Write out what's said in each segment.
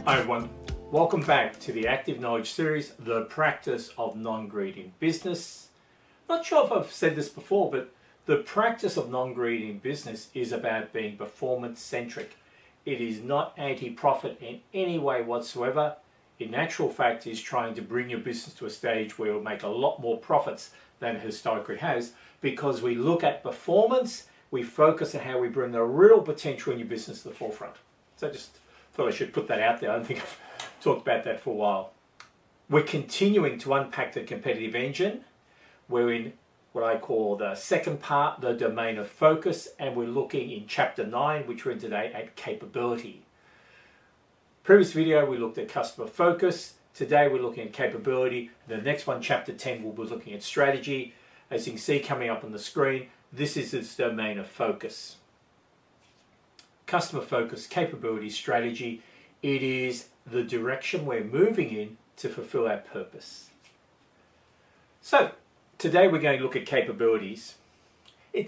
Hi everyone, welcome back to the Active Knowledge series, The Practice of Non-Greed in Business. Not sure if I've said this before, but the practice of non-greed in business is about being performance-centric. It is not anti-profit in any way whatsoever. In actual fact, is trying to bring your business to a stage where it will make a lot more profits than it historically has, because we look at performance, we focus on how we bring the real potential in your business to the forefront. So I just thought I should put that out there. I don't think I've talked about that for a while. We're continuing to unpack the competitive engine. We're in what I call the second part, the domain of focus, and we're looking in chapter 9, which we're in today, at capability. Previous video, we looked at customer focus. Today, we're looking at capability. The next one, chapter 10, we'll be looking at strategy. As you can see coming up on the screen, this is its domain of focus. Customer focus, capability, strategy. It is the direction we're moving in to fulfill our purpose. So today we're going to look at capabilities. I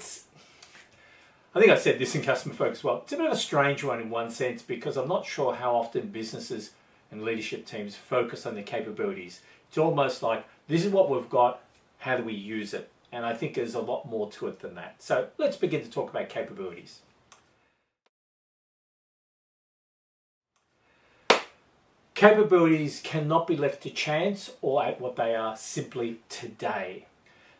think I said this in customer focus. Well, it's a bit of a strange one in one sense, because I'm not sure how often businesses and leadership teams focus on their capabilities. It's almost like, this is what we've got, how do we use it? And I think there's a lot more to it than that. So let's begin to talk about capabilities. Capabilities cannot be left to chance or at what they are simply today.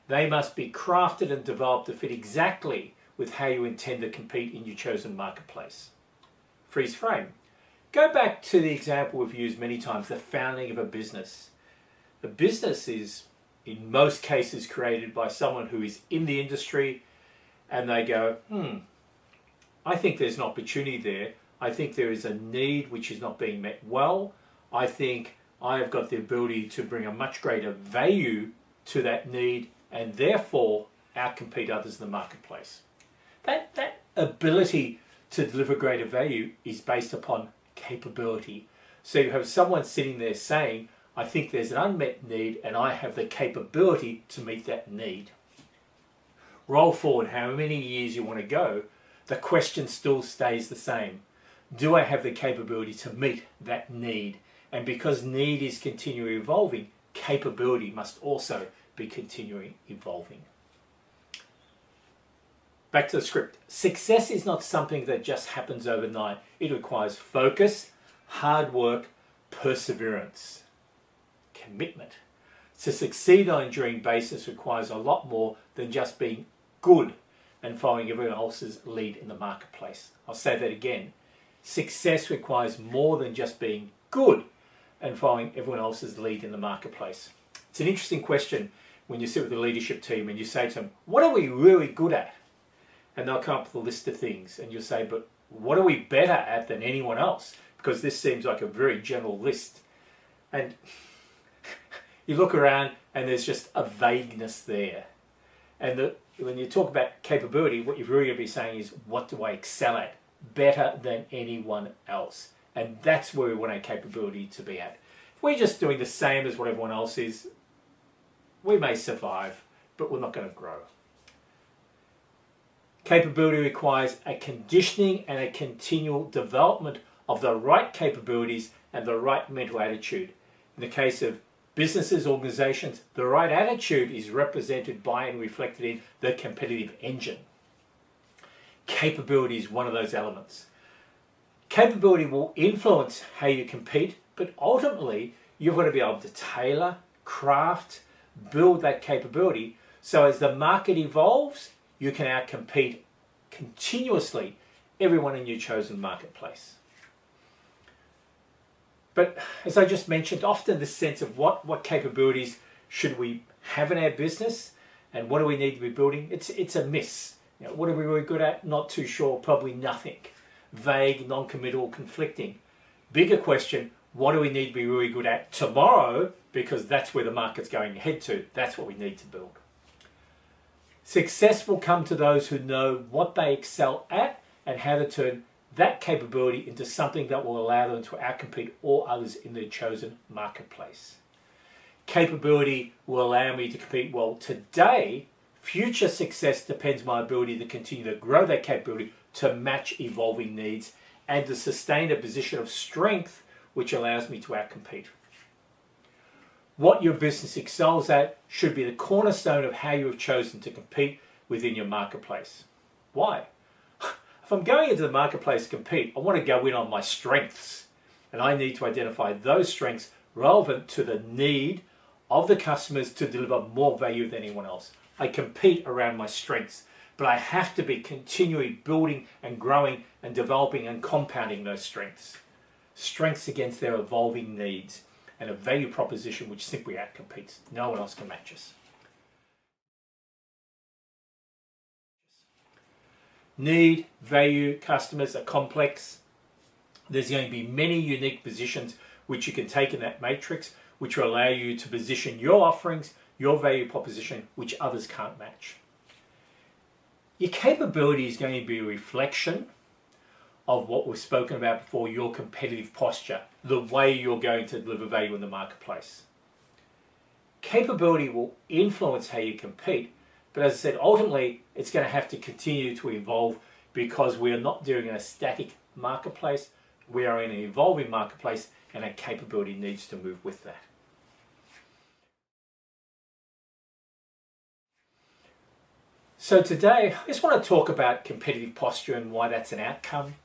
They must be crafted and developed to fit exactly with how you intend to compete in your chosen marketplace. Freeze frame. Go back to the example we've used many times, the founding of a business. A business is, in most cases, created by someone who is in the industry, and they go, I think there's an opportunity there. I think there is a need which is not being met well. I think I have got the ability to bring a much greater value to that need, and therefore outcompete others in the marketplace. That ability to deliver greater value is based upon capability. So you have someone sitting there saying, I think there's an unmet need and I have the capability to meet that need. Roll forward how many years you want to go, the question still stays the same. Do I have the capability to meet that need? And because need is continually evolving, capability must also be continually evolving. Back to the script. Success is not something that just happens overnight. It requires focus, hard work, perseverance, commitment. To succeed on an enduring basis requires a lot more than just being good and following everyone else's lead in the marketplace. I'll say that again. Success requires more than just being good and following everyone else's lead in the marketplace. It's an interesting question when you sit with the leadership team and you say to them, what are we really good at? And they'll come up with a list of things, and you'll say, but what are we better at than anyone else? Because this seems like a very general list. And you look around and there's just a vagueness there. And when you talk about capability, what you're really going to be saying is, what do I excel at better than anyone else? And that's where we want our capability to be at. If we're just doing the same as what everyone else is, we may survive, but we're not going to grow. Capability requires a conditioning and a continual development of the right capabilities and the right mental attitude. In the case of businesses, organizations, the right attitude is represented by and reflected in the competitive engine. Capability is one of those elements. Capability will influence how you compete, but ultimately you've got to be able to tailor, craft, build that capability so as the market evolves, you can outcompete continuously everyone in your chosen marketplace. But as I just mentioned, often this sense of what capabilities should we have in our business and what do we need to be building, it's a miss. You know, what are we really good at? Not too sure, probably nothing. Vague, non-committal, conflicting. Bigger question, what do we need to be really good at tomorrow? Because that's where the market's going to head to. That's what we need to build. Success will come to those who know what they excel at and how to turn that capability into something that will allow them to outcompete all others in their chosen marketplace. Capability will allow me to compete well today. Future success depends on my ability to continue to grow that capability to match evolving needs and to sustain a position of strength which allows me to outcompete. What your business excels at should be the cornerstone of how you have chosen to compete within your marketplace. Why? If I'm going into the marketplace to compete, I want to go in on my strengths, and I need to identify those strengths relevant to the need of the customers to deliver more value than anyone else. I compete around my strengths, but I have to be continually building and growing and developing and compounding those strengths. Strengths against their evolving needs, and a value proposition which simply outcompetes. No one else can match us. Need, value, customers are complex. There's going to be many unique positions which you can take in that matrix, which will allow you to position your offerings, your value proposition, which others can't match. Your capability is going to be a reflection of what we've spoken about before, your competitive posture, the way you're going to deliver value in the marketplace. Capability will influence how you compete, but as I said, ultimately it's going to have to continue to evolve because we are not doing a static marketplace, we are in an evolving marketplace, and our capability needs to move with that. So today, I just want to talk about competitive posture and why that's an outcome.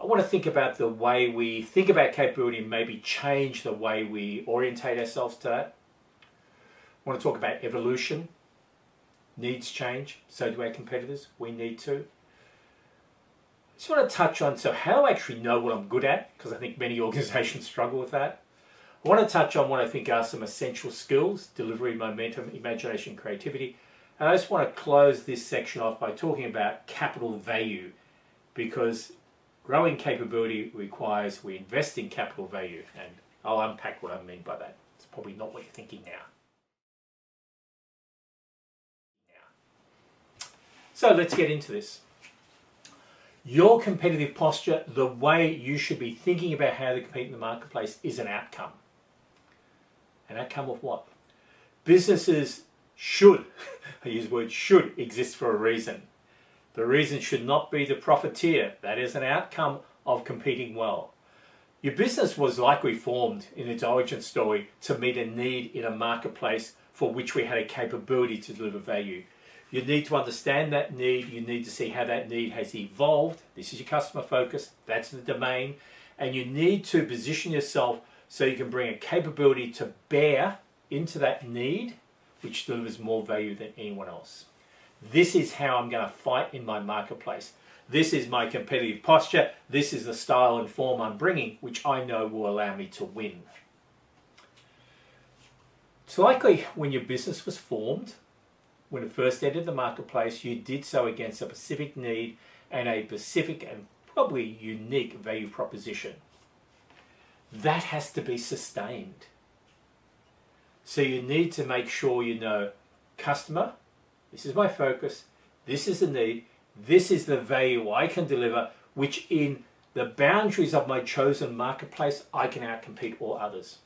I want to think about the way we think about capability and maybe change the way we orientate ourselves to that. I want to talk about evolution. Needs change, so do our competitors. We need to. I just want to touch on, so how do I actually know what I'm good at? Because I think many organizations struggle with that. I want to touch on what I think are some essential skills: delivery, momentum, imagination, creativity. And I just want to close this section off by talking about capital value, because growing capability requires we invest in capital value, and I'll unpack what I mean by that. It's probably not what you're thinking now. So let's get into this. Your competitive posture, the way you should be thinking about how to compete in the marketplace, is an outcome. An outcome of what? Businesses should, I use the word should, exist for a reason. The reason should not be the profiteer. That is an outcome of competing well. Your business was likely formed in its origin story to meet a need in a marketplace for which we had a capability to deliver value. You need to understand that need. You need to see how that need has evolved. This is your customer focus. That's the domain. And you need to position yourself so you can bring a capability to bear into that need, which delivers more value than anyone else. This is how I'm going to fight in my marketplace. This is my competitive posture. This is the style and form I'm bringing, which I know will allow me to win. It's likely when your business was formed, when it first entered the marketplace, you did so against a specific need and a specific and probably unique value proposition. That has to be sustained. So you need to make sure you know, customer, this is my focus, this is the need, this is the value I can deliver, which in the boundaries of my chosen marketplace, I can outcompete all others.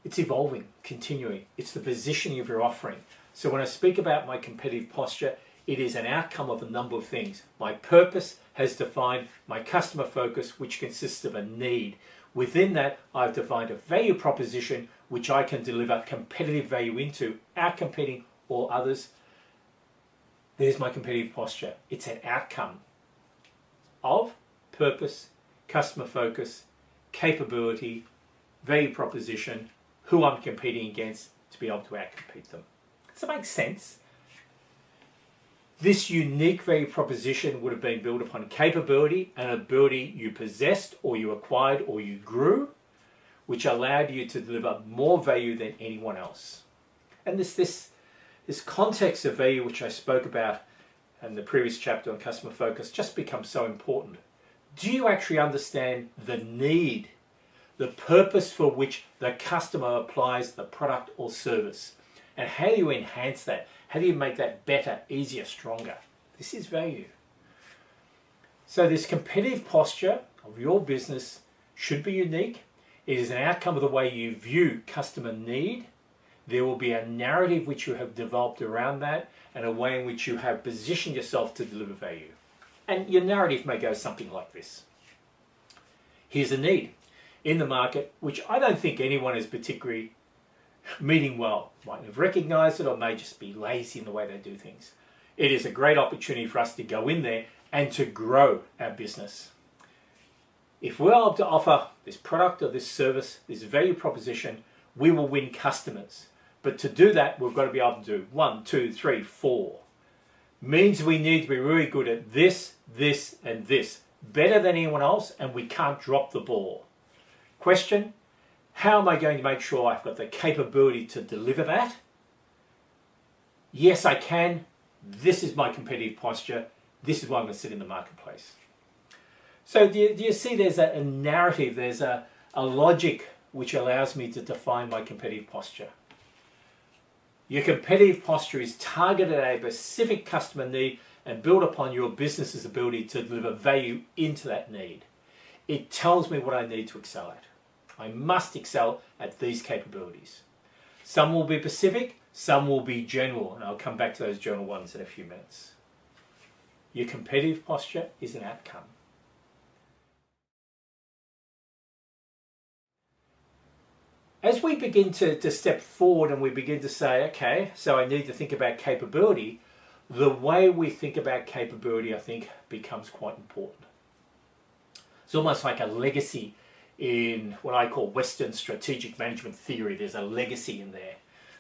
It's evolving, continuing. It's the positioning of your offering. So when I speak about my competitive posture, it is an outcome of a number of things. My purpose has defined my customer focus, which consists of a need. Within that, I've defined a value proposition which I can deliver competitive value into, outcompeting all others. There's my competitive posture. It's an outcome of purpose, customer focus, capability, value proposition, who I'm competing against to be able to outcompete them. Does that make sense? This unique value proposition would have been built upon capability, an ability you possessed or you acquired or you grew, which allowed you to deliver more value than anyone else. And this context of value, which I spoke about in the previous chapter on customer focus, just becomes so important. Do you actually understand the need, the purpose for which the customer applies the product or service? And how do you enhance that? How do you make that better, easier, stronger? This is value. So this competitive posture of your business should be unique. It is an outcome of the way you view customer need. There will be a narrative which you have developed around that and a way in which you have positioned yourself to deliver value. And your narrative may go something like this. Here's a need in the market, which I don't think anyone is particularly meeting well. Might have recognized it or may just be lazy in the way they do things. It is a great opportunity for us to go in there and to grow our business. If we're able to offer this product or this service, this value proposition, we will win customers. But to do that, we've got to be able to do 1, 2, 3, 4. Means we need to be really good at this, this, and this. Better than anyone else, and we can't drop the ball. Question, how am I going to make sure I've got the capability to deliver that? Yes, I can. This is my competitive posture. This is why I'm going to sit in the marketplace. So do you see there's a narrative, there's a logic which allows me to define my competitive posture. Your competitive posture is targeted at a specific customer need and built upon your business's ability to deliver value into that need. It tells me what I need to excel at. I must excel at these capabilities. Some will be specific, some will be general, and I'll come back to those general ones in a few minutes. Your competitive posture is an outcome. As we begin to step forward and we begin to say, okay, so I need to think about capability, the way we think about capability, I think, becomes quite important. It's almost like a legacy in what I call Western strategic management theory. There's a legacy in there.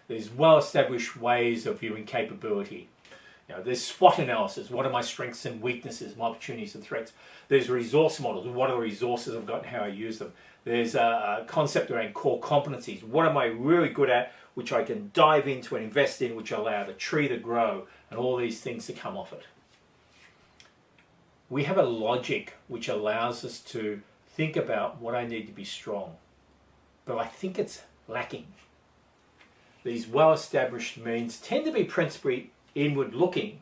There's well-established ways of viewing capability. There's SWOT analysis. What are my strengths and weaknesses, my opportunities and threats? There's resource models. What are the resources I've got and how I use them? There's a concept around core competencies. What am I really good at, which I can dive into and invest in, which allow the tree to grow and all these things to come off it. We have a logic which allows us to think about what I need to be strong. But I think it's lacking. These well-established means tend to be principally inward looking.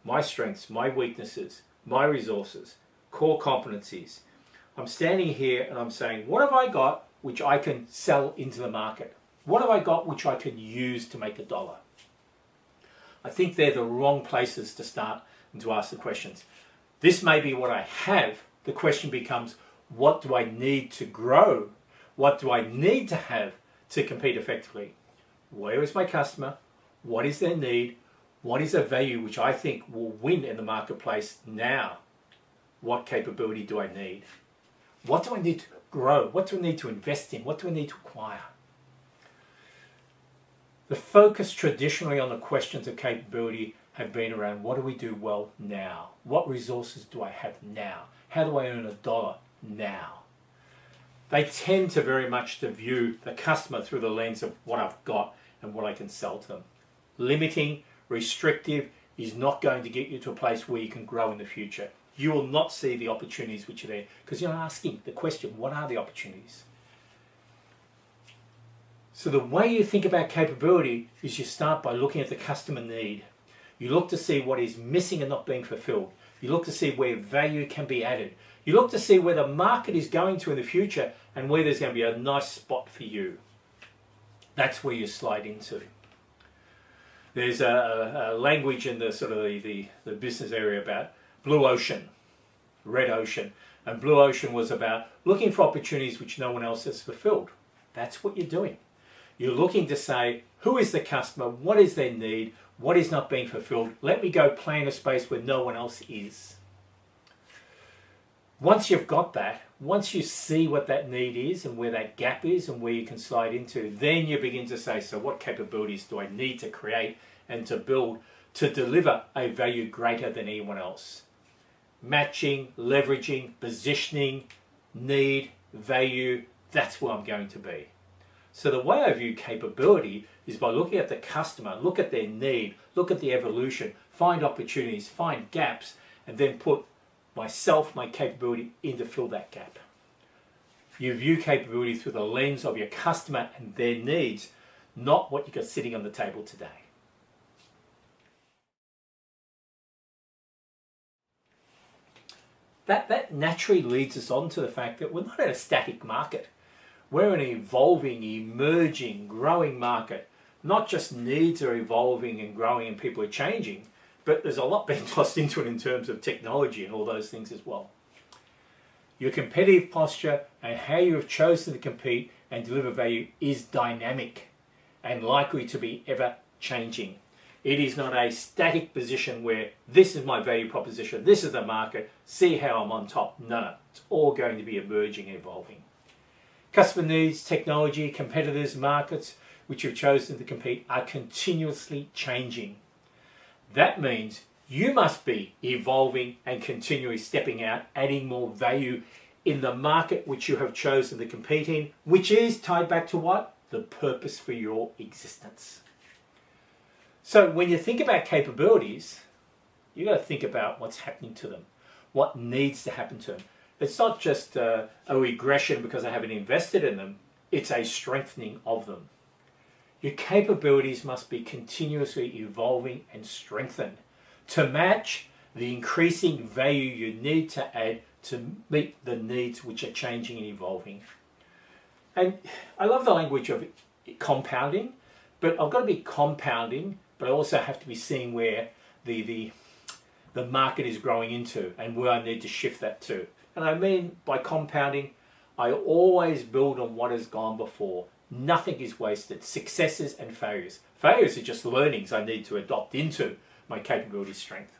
My strengths, my weaknesses, my resources, core competencies. I'm standing here and I'm saying, what have I got which I can sell into the market? What have I got which I can use to make $1? I think they're the wrong places to start and to ask the questions. This may be what I have. The question becomes, what do I need to grow? What do I need to have to compete effectively? Where is my customer? What is their need? What is a value which I think will win in the marketplace now? What capability do I need? What do I need to grow? What do I need to invest in? What do I need to acquire? The focus traditionally on the questions of capability have been around what do we do well now? What resources do I have now? How do I earn $1 now? They tend to very much to view the customer through the lens of what I've got and what I can sell to them. Limiting, restrictive is not going to get you to a place where you can grow in the future. You will not see the opportunities which are there because you're asking the question, what are the opportunities? So the way you think about capability is you start by looking at the customer need. You look to see what is missing and not being fulfilled. You look to see where value can be added. You look to see where the market is going to in the future and where there's going to be a nice spot for you. That's where you slide into. There's a language in the sort of the business area about blue ocean, red ocean. And blue ocean was about looking for opportunities which no one else has fulfilled. That's what you're doing. You're looking to say, who is the customer? What is their need? What is not being fulfilled? Let me go play in a space where no one else is. Once you've got that, once you see what that need is and where that gap is and where you can slide into, then you begin to say, so what capabilities do I need to create and to build to deliver a value greater than anyone else? Matching, leveraging, positioning, need, value, that's where I'm going to be. So the way I view capability is by looking at the customer, look at their need, look at the evolution, find opportunities, find gaps, and then put myself, my capability in to fill that gap. You view capability through the lens of your customer and their needs, not what you've got sitting on the table today. That naturally leads us on to the fact that we're not in a static market. We're in an evolving, emerging, growing market. Not just needs are evolving and growing and people are changing, but there's a lot being tossed into it in terms of technology and all those things as well. Your competitive posture and how you have chosen to compete and deliver value is dynamic and likely to be ever changing. It is not a static position where this is my value proposition, this is the market, see how I'm on top. No, it's all going to be emerging and evolving. Customer needs, technology, competitors, markets which you've chosen to compete are continuously changing. That means you must be evolving and continually stepping out, adding more value in the market which you have chosen to compete in, which is tied back to what? The purpose for your existence. So when you think about capabilities, you've got to think about what's happening to them, what needs to happen to them. It's not just a regression because I haven't invested in them, it's a strengthening of them. Your capabilities must be continuously evolving and strengthened to match the increasing value you need to add to meet the needs which are changing and evolving. And I love the language of compounding, but I've got to be compounding, but I also have to be seeing where the market is growing into and where I need to shift that to. And I mean by compounding, I always build on what has gone before. Nothing is wasted. Successes and failures. Failures are just learnings I need to adopt into my capability strength.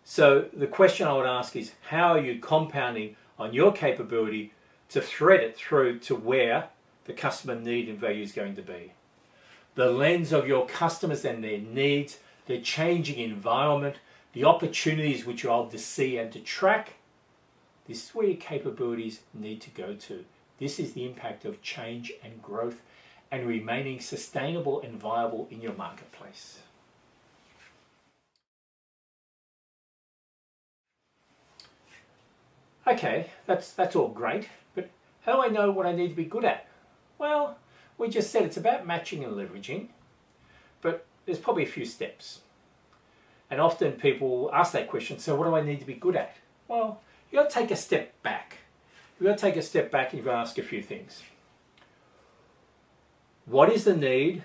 So the question I would ask is, how are you compounding on your capability to thread it through to where the customer need and value is going to be? The lens of your customers and their needs, their changing environment, the opportunities which you're able to see and to track. This is where your capabilities need to go to. This is the impact of change and growth and remaining sustainable and viable in your marketplace. Okay, that's all great, but how do I know what I need to be good at? Well, we just said it's about matching and leveraging, but there's probably a few steps. And often people ask that question, so what do I need to be good at? Well, you've got to take a step back. You've got to take a step back and you've got to ask a few things. What is the need?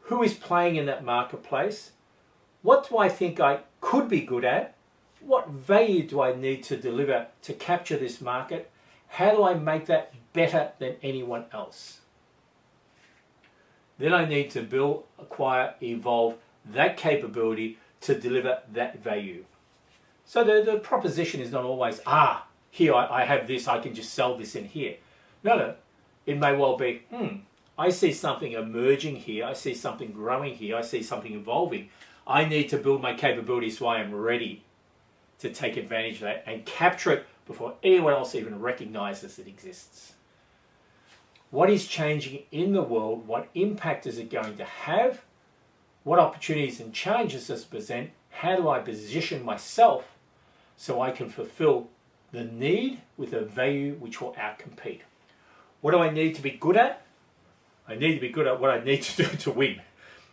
Who is playing in that marketplace? What do I think I could be good at? What value do I need to deliver to capture this market? How do I make that better than anyone else? Then I need to build, acquire, evolve that capability to deliver that value. So the proposition is not always, here I have this, I can just sell this in here. No, it may well be, I see something emerging here, I see something growing here, I see something evolving. I need to build my capabilities so I am ready to take advantage of that and capture it before anyone else even recognizes it exists. What is changing in the world? What impact is it going to have? What opportunities and challenges does it present? How do I position myself so I can fulfill the need with a value which will outcompete? What do I need to be good at? I need to be good at what I need to do to win.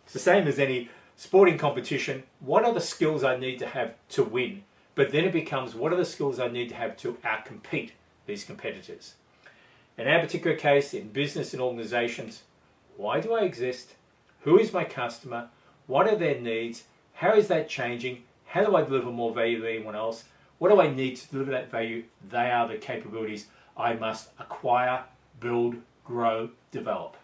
It's the same as any sporting competition. What are the skills I need to have to win? But then it becomes, what are the skills I need to have to outcompete these competitors? In our particular case, in business and organizations, why do I exist? Who is my customer? What are their needs? How is that changing? How do I deliver more value than anyone else? What do I need to deliver that value? They are the capabilities I must acquire, build, grow, develop.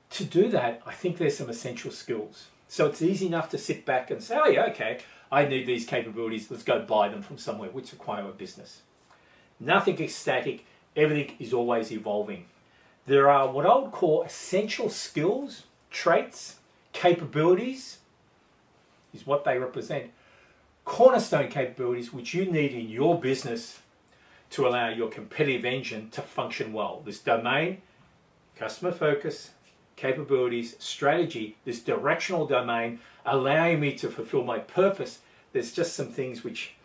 To do that, I think there's some essential skills. So it's easy enough to sit back and say, oh yeah, okay, I need these capabilities, let's go buy them from somewhere, which acquire a business. Nothing is static, everything is always evolving. There are what I would call essential skills, traits, capabilities, is what they represent. Cornerstone capabilities which you need in your business to allow your competitive engine to function well. This domain, customer focus, capabilities, strategy, this directional domain, allowing me to fulfill my purpose. There's just some things which,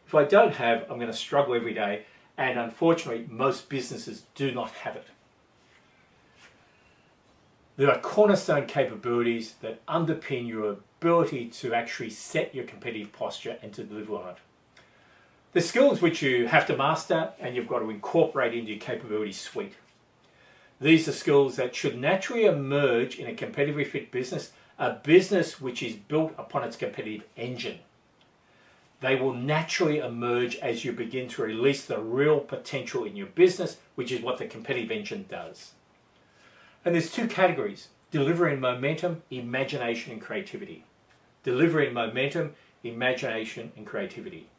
if I don't have, I'm going to struggle every day. And unfortunately, most businesses do not have it. There are cornerstone capabilities that underpin your ability to actually set your competitive posture and to deliver on it. The skills which you have to master and you've got to incorporate into your capability suite. These are skills that should naturally emerge in a competitively fit business, a business which is built upon its competitive engine. They will naturally emerge as you begin to release the real potential in your business, which is what the competitive engine does. And there's two categories: delivery and momentum, imagination and creativity. Delivery and momentum, imagination and creativity.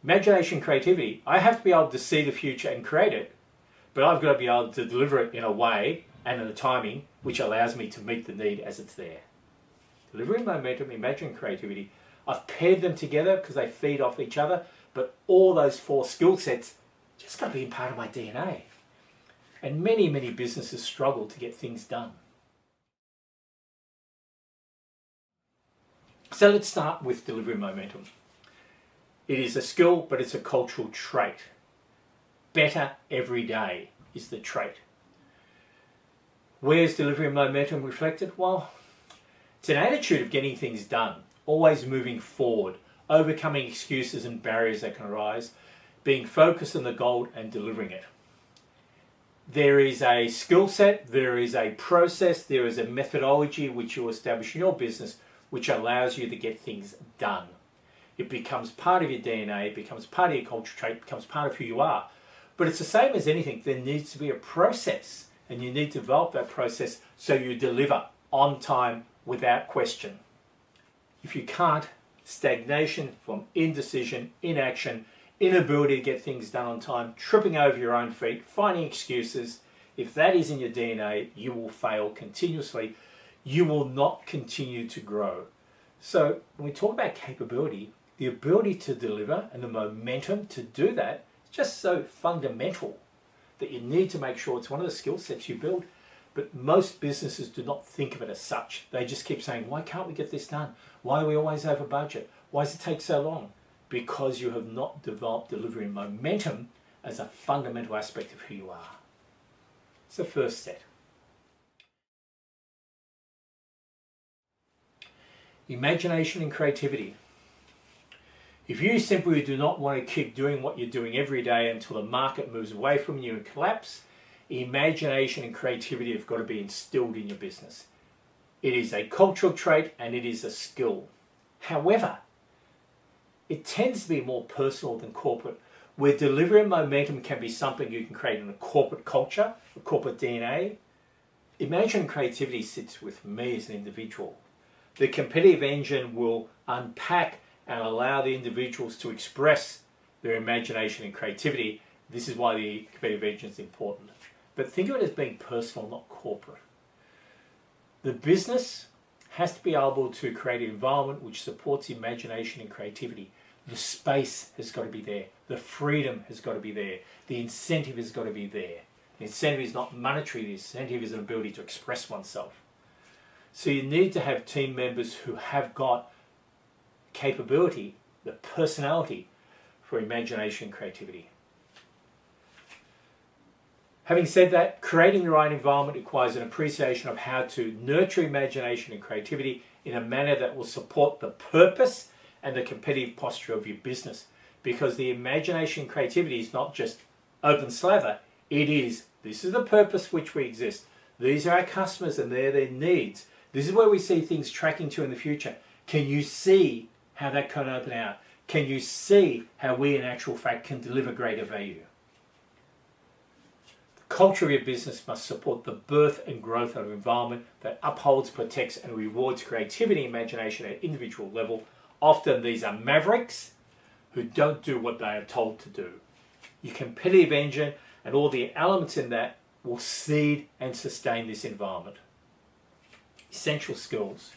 Imagination and creativity, I have to be able to see the future and create it, but I've got to be able to deliver it in a way and in a timing which allows me to meet the need as it's there. Delivery and momentum, imagination and creativity, I've paired them together because they feed off each other, but all those four skill sets just got to be part of my DNA. And many, many businesses struggle to get things done. So let's start with delivery momentum. It is a skill, but it's a cultural trait. Better every day is the trait. Where's delivery momentum reflected? Well, it's an attitude of getting things done, always moving forward, overcoming excuses and barriers that can arise, being focused on the goal and delivering it. There is a skill set, there is a process, there is a methodology which you establish in your business which allows you to get things done. It becomes part of your DNA, it becomes part of your culture trait, it becomes part of who you are. But it's the same as anything. There needs to be a process, and you need to develop that process so you deliver on time without question. If you can't, stagnation from indecision, inaction, inability to get things done on time, tripping over your own feet, finding excuses, if that is in your DNA, you will fail continuously. You will not continue to grow. So when we talk about capability, the ability to deliver and the momentum to do that is just so fundamental that you need to make sure it's one of the skill sets you build. But most businesses do not think of it as such. They just keep saying, why can't we get this done? Why are we always over budget? Why does it take so long? Because you have not developed delivery and momentum as a fundamental aspect of who you are. It's the first set. Imagination and creativity. If you simply do not want to keep doing what you're doing every day until the market moves away from you and collapse, imagination and creativity have got to be instilled in your business. It is a cultural trait and it is a skill. However, it tends to be more personal than corporate, where delivery and momentum can be something you can create in a corporate culture, a corporate DNA. Imagination and creativity sits with me as an individual. The competitive engine will unpack and allow the individuals to express their imagination and creativity. This is why the competitive engine is important. But think of it as being personal, not corporate. The business has to be able to create an environment which supports imagination and creativity. The space has got to be there. The freedom has got to be there. The incentive has got to be there. The incentive is not monetary. The incentive is an ability to express oneself. So you need to have team members who have got capability, the personality for imagination and creativity. Having said that, creating the right environment requires an appreciation of how to nurture imagination and creativity in a manner that will support the purpose and the competitive posture of your business. Because the imagination and creativity is not just open slather, it is, this is the purpose for which we exist. These are our customers and they're their needs. This is where we see things tracking to in the future. Can you see how that can open out? Can you see how we in actual fact can deliver greater value? The culture of your business must support the birth and growth of an environment that upholds, protects and rewards creativity and imagination at an individual level. Often these are mavericks who don't do what they are told to do. Your competitive engine and all the elements in that will seed and sustain this environment. Essential skills,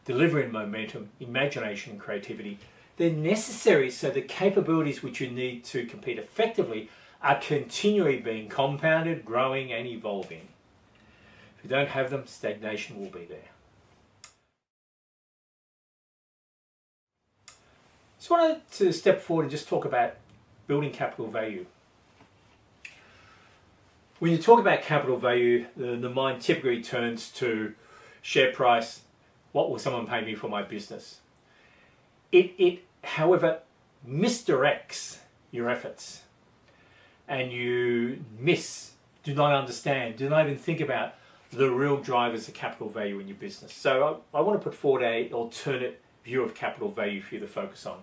delivery and momentum, imagination and creativity. They're necessary so the capabilities which you need to compete effectively are continually being compounded, growing and evolving. If you don't have them, stagnation will be there. So I wanted to step forward and just talk about building capital value. When you talk about capital value, the mind typically turns to share price. What will someone pay me for my business? It, however, misdirects your efforts and you miss do not understand, do not even think about the real drivers of capital value in your business. So I want to put forward an alternate view of capital value for you to focus on.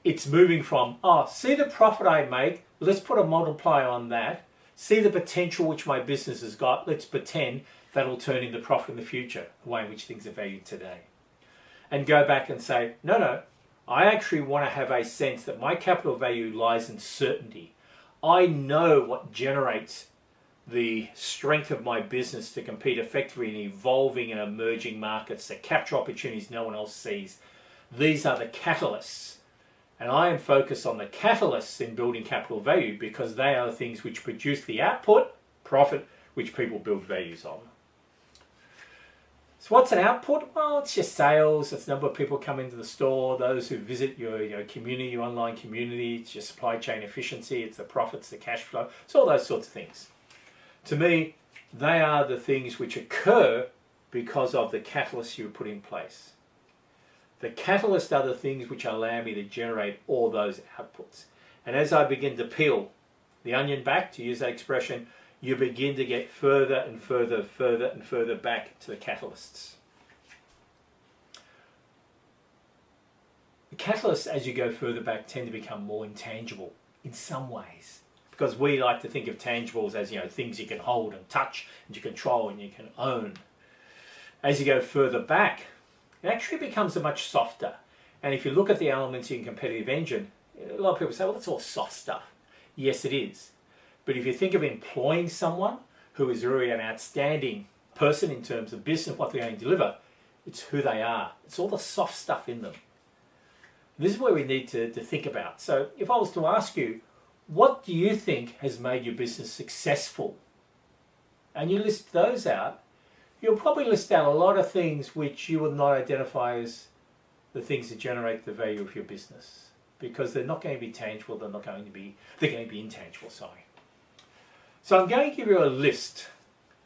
It's moving from, see the profit I make, let's put a multiplier on that. See the potential which my business has got, let's pretend that'll turn into profit in the future, the way in which things are valued today. And go back and say, no, I actually want to have a sense that my capital value lies in certainty. I know what generates the strength of my business to compete effectively in evolving and emerging markets, to capture opportunities no one else sees. These are the catalysts. And I am focused on the catalysts in building capital value because they are the things which produce the output, profit, which people build values on. So what's an output? Well, it's your sales, it's the number of people come into the store, those who visit your community, your online community, it's your supply chain efficiency, it's the profits, the cash flow, it's all those sorts of things. To me, they are the things which occur because of the catalysts you put in place. The catalysts are the things which allow me to generate all those outputs. And as I begin to peel the onion back, to use that expression, you begin to get further and further back to the catalysts. The catalysts, as you go further back, tend to become more intangible in some ways. Because we like to think of tangibles as, things you can hold and touch and you control and you can own. As you go further back, it actually becomes a much softer. And if you look at the elements in competitive engine, a lot of people say, well, that's all soft stuff. Yes, it is. But if you think of employing someone who is really an outstanding person in terms of business, what they're going to deliver, it's who they are. It's all the soft stuff in them. This is where we need to think about. So if I was to ask you, what do you think has made your business successful? And you list those out, you'll probably list out a lot of things which you would not identify as the things that generate the value of your business, because they're not going to be tangible, they're going to be intangible, sorry. So I'm going to give you a list,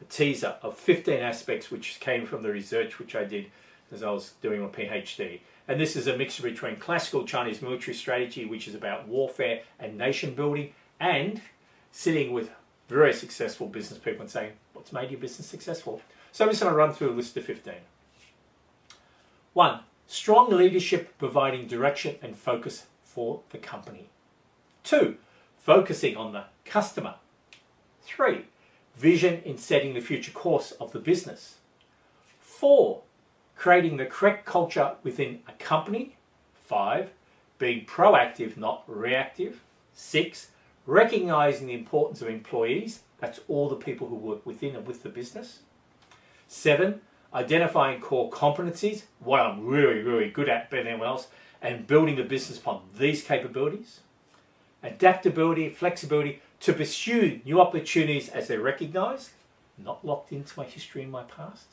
a teaser of 15 aspects which came from the research which I did as I was doing my PhD. And this is a mixture between classical Chinese military strategy, which is about warfare and nation building, and sitting with very successful business people and saying, what's made your business successful? So I'm just going to run through a list of 15. 1. Strong leadership providing direction and focus for the company. 2. Focusing on the customer. 3. Vision in setting the future course of the business. 4. Creating the correct culture within a company. 5. Being proactive, not reactive. 6. Recognizing the importance of employees. That's all the people who work within and with the business. 7. Identifying core competencies, what I'm really good at better than anyone else, and building the business upon these capabilities. Adaptability, flexibility, to pursue new opportunities as they're recognized, not locked into my history and my past.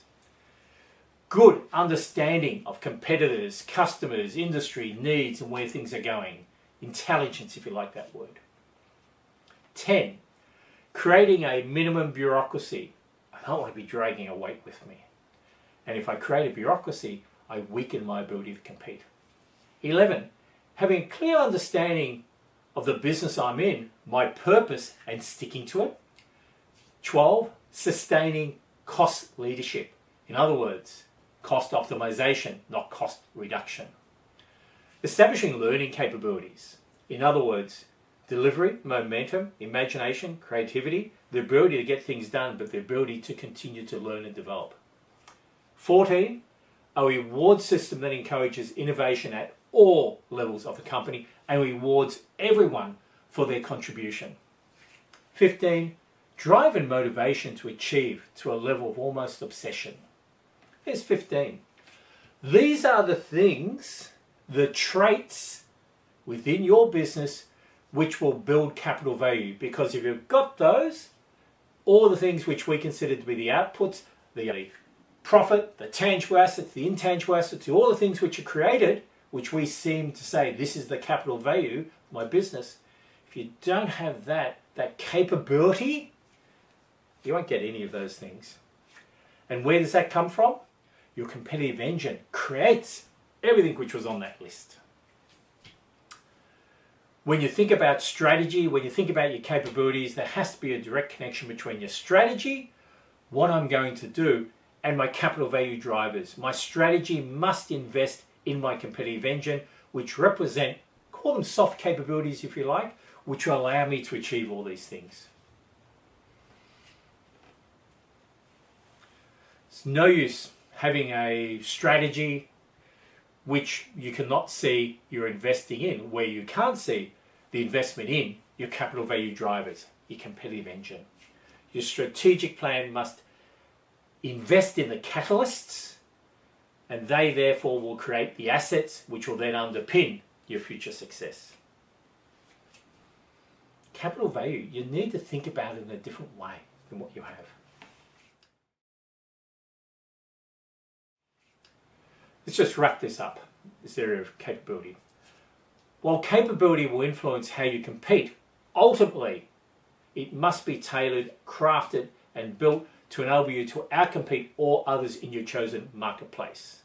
Good understanding of competitors, customers, industry, needs, and where things are going. Intelligence, if you like that word. 10. Creating a minimum bureaucracy. I don't want to be dragging a weight with me. And if I create a bureaucracy, I weaken my ability to compete. 11. Having a clear understanding of the business I'm in, my purpose, and sticking to it. 12. Sustaining cost leadership. In other words, cost optimization, not cost reduction. Establishing learning capabilities. In other words, delivery, momentum, imagination, creativity, the ability to get things done, but the ability to continue to learn and develop. 14. A reward system that encourages innovation at all levels of the company and rewards everyone for their contribution. 15. Drive and motivation to achieve to a level of almost obsession. Here's 15. These are the things, the traits within your business which will build capital value, because if you've got those, all the things which we consider to be the outputs, the profit, the tangible assets, the intangible assets, all the things which are created, which we seem to say this is the capital value of my business, if you don't have that capability, you won't get any of those things. And where does that come from? Your competitive engine creates everything which was on that list. When you think about strategy, when you think about your capabilities, there has to be a direct connection between your strategy, what I'm going to do, and my capital value drivers. My strategy must invest in my competitive engine, which represent, call them soft capabilities if you like, which will allow me to achieve all these things. It's no use having a strategy which you cannot see you're investing in, where you can't see the investment in your capital value drivers, your competitive engine. Your strategic plan must invest in the catalysts, and they therefore will create the assets which will then underpin your future success. Capital value, you need to think about it in a different way than what you have. Let's just wrap this up, this area of capability. While capability will influence how you compete, ultimately it must be tailored, crafted and built to enable you to outcompete all others in your chosen marketplace.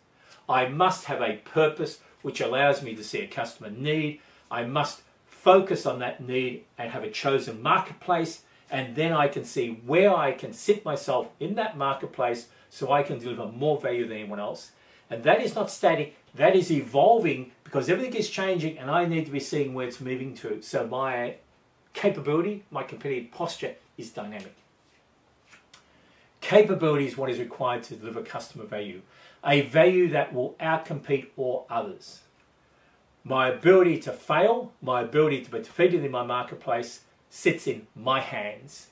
I must have a purpose which allows me to see a customer need. I must focus on that need and have a chosen marketplace, and then I can see where I can sit myself in that marketplace so I can deliver more value than anyone else. And that is not static, that is evolving, because everything is changing and I need to be seeing where it's moving to. So my capability, my competitive posture is dynamic. Capability is what is required to deliver customer value, a value that will outcompete all others. My ability to fail, my ability to be defeated in my marketplace sits in my hands.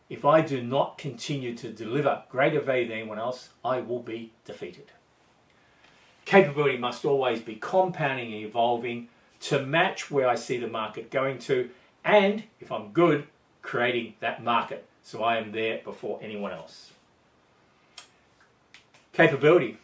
If I do not continue to deliver greater value than anyone else, I will be defeated. Capability must always be compounding and evolving to match where I see the market going to, and if I'm good, creating that market so I am there before anyone else. Capability,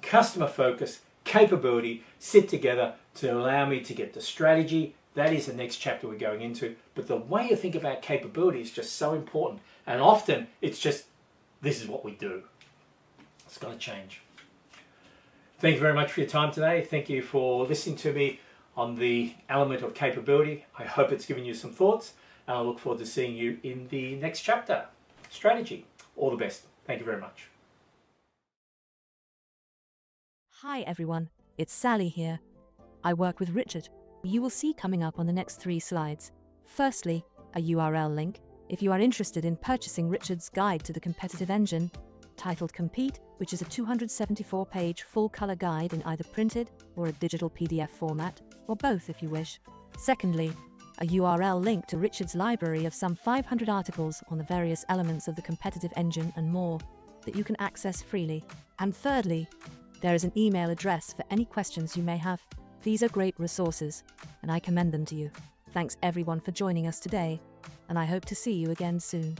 customer focus, capability sit together to allow me to get the strategy. That is the next chapter we're going into. But the way you think about capability is just so important. And often it's just, this is what we do. It's got to change. Thank you very much for your time today. Thank you for listening to me on the element of capability. I hope it's given you some thoughts, and I look forward to seeing you in the next chapter, strategy. All the best. Thank you very much. Hi everyone, it's Sally here. I work with Richard. You will see coming up on the next 3 slides. Firstly, a URL link if you are interested in purchasing Richard's guide to the competitive engine, titled Compete, which is a 274-page full-color guide in either printed or a digital PDF format, or both if you wish. Secondly, a URL link to Richard's library of some 500 articles on the various elements of the competitive engine and more that you can access freely. And thirdly, there is an email address for any questions you may have. These are great resources, and I commend them to you. Thanks everyone for joining us today, and I hope to see you again soon.